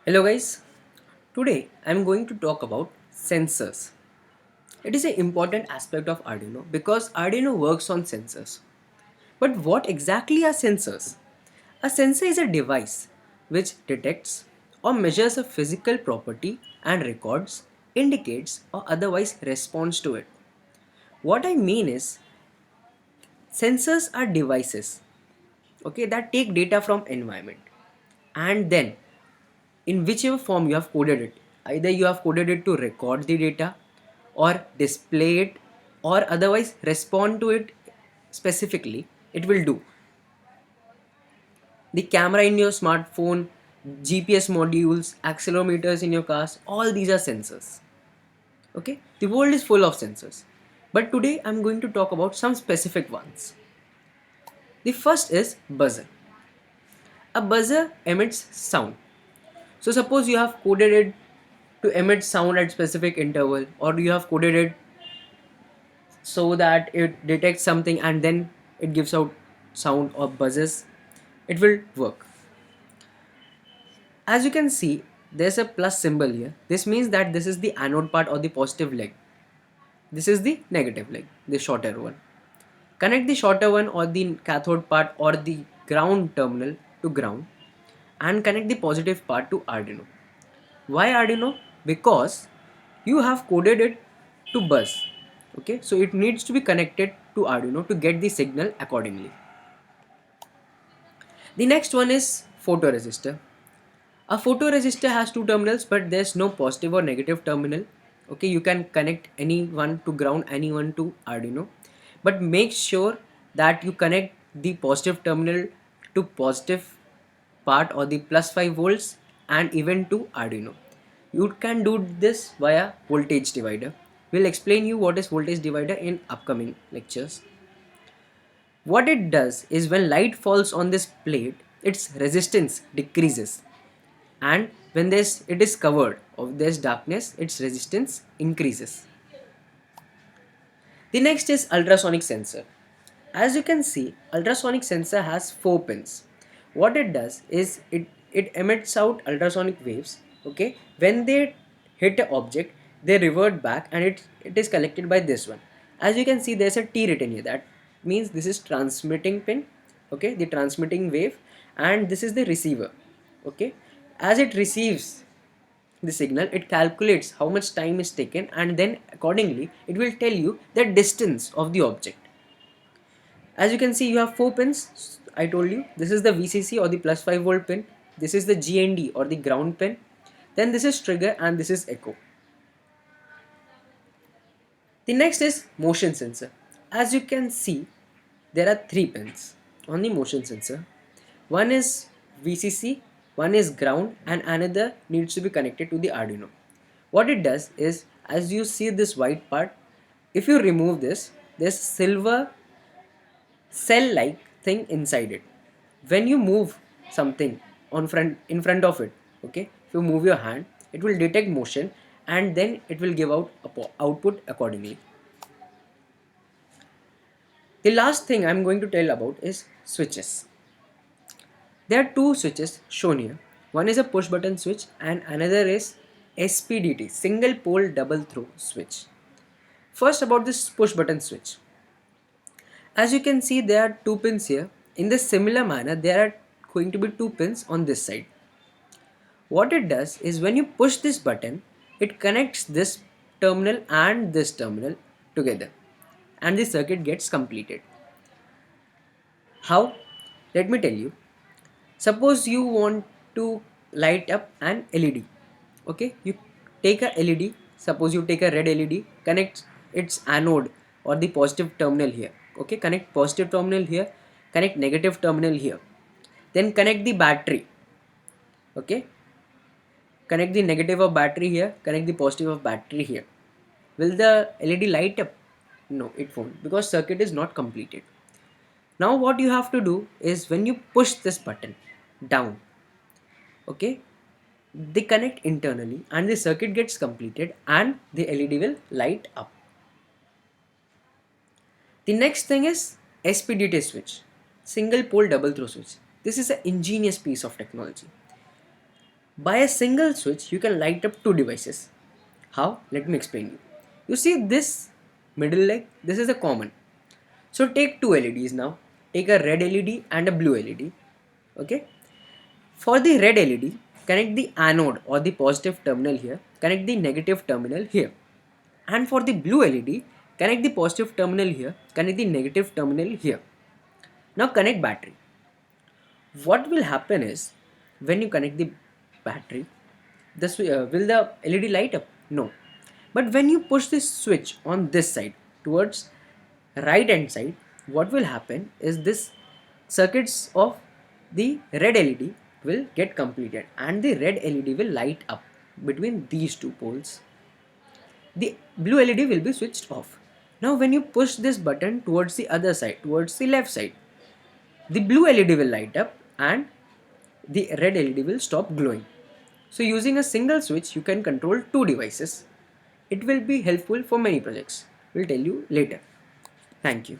Hello guys, today I am going to talk about sensors. It is an important aspect of Arduino because Arduino works on sensors. But what exactly are sensors? A sensor is a device which detects or measures a physical property and records, indicates or otherwise responds to it. What I mean is sensors are devices that take data from environment and then in whichever form you have coded it, either you have coded it to record the data or display it or otherwise respond to it specifically, it will do. The camera in your smartphone, GPS modules, accelerometers in your cars, all these are sensors. Okay, the world is full of sensors, but today I'm going to talk about some specific ones. The first is buzzer. A buzzer emits sound. So suppose you have coded it to emit sound at specific interval, or you have coded it so that it detects something and then it gives out sound or buzzes, it will work. As you can see, there's a plus symbol here. This means that this is the anode part or the positive leg. This is the negative leg, the shorter one. Connect the shorter one or the cathode part or the ground terminal to ground and connect the positive part to Arduino. Why Arduino? Because you have coded it to buzz. Okay, so it needs to be connected to Arduino to get the signal accordingly. The next one is photoresistor. A photoresistor has two terminals, but there's no positive or negative terminal. Okay, you can connect any one to ground, any one to Arduino, but make sure that you connect the positive terminal to positive part or the plus 5 volts and even to Arduino. You can do this via voltage divider. We'll explain you what is voltage divider in upcoming lectures. What it does is when light falls on this plate, its resistance decreases, and when it is covered of this darkness, its resistance increases. The next is ultrasonic sensor. As you can see, ultrasonic sensor has 4 pins. What it does is it emits out ultrasonic waves. Okay, when they hit an object, they revert back and it is collected by this one. As you can see, there's a T written here. That means this is transmitting pin. Okay, the transmitting wave, and this is the receiver. Okay, as it receives the signal, it calculates how much time is taken and then accordingly it will tell you the distance of the object. As you can see, you have 4 pins. I told you this is the VCC or the plus 5 volt pin, this is the GND or the ground pin, then this is trigger and this is echo. The next is motion sensor. As you can see, there are 3 pins on the motion sensor. One is VCC, one is ground, and another needs to be connected to the Arduino. What it does is, as you see this white part, if you remove this, there's silver cell like thing inside it. When you move something in front of it, okay, if you move your hand, it will detect motion and then it will give out output accordingly. The last thing I'm going to tell about is switches. There are two switches shown here. One is a push button switch and another is SPDT, single pole double throw switch. First, about this push button switch. As you can see, there are two pins here. In the similar manner, there are going to be two pins on this side. What it does is when you push this button, it connects this terminal and this terminal together and the circuit gets completed. How? Let me tell you. Suppose you want to light up an LED. Okay, you take a LED. Suppose you take a red LED, connect its anode or the positive terminal here. Okay, connect positive terminal here, connect negative terminal here. Then connect the battery. Okay, connect the negative of battery here, connect the positive of battery here. Will the LED light up? No, it won't, because circuit is not completed. Now what you have to do is when you push this button down, okay, they connect internally and the circuit gets completed and the LED will light up. The next thing is SPDT switch, single pole double throw switch. This is an ingenious piece of technology. By a single switch, you can light up two devices. How? Let me explain you. You see this middle leg? This is a common. So take two LEDs now. Take a red LED and a blue LED. Okay. For the red LED, connect the anode or the positive terminal here. Connect the negative terminal here. And for the blue LED, connect the positive terminal here. Connect the negative terminal here. Now connect battery. What will happen is when you connect the battery, will the LED light up? No. But when you push this switch on this side towards right hand side, what will happen is this circuits of the red LED will get completed and the red LED will light up between these two poles. The blue LED will be switched off. Now when you push this button towards the other side, towards the left side, the blue LED will light up and the red LED will stop glowing. So using a single switch you can control two devices. It will be helpful for many projects. We'll tell you later. Thank you.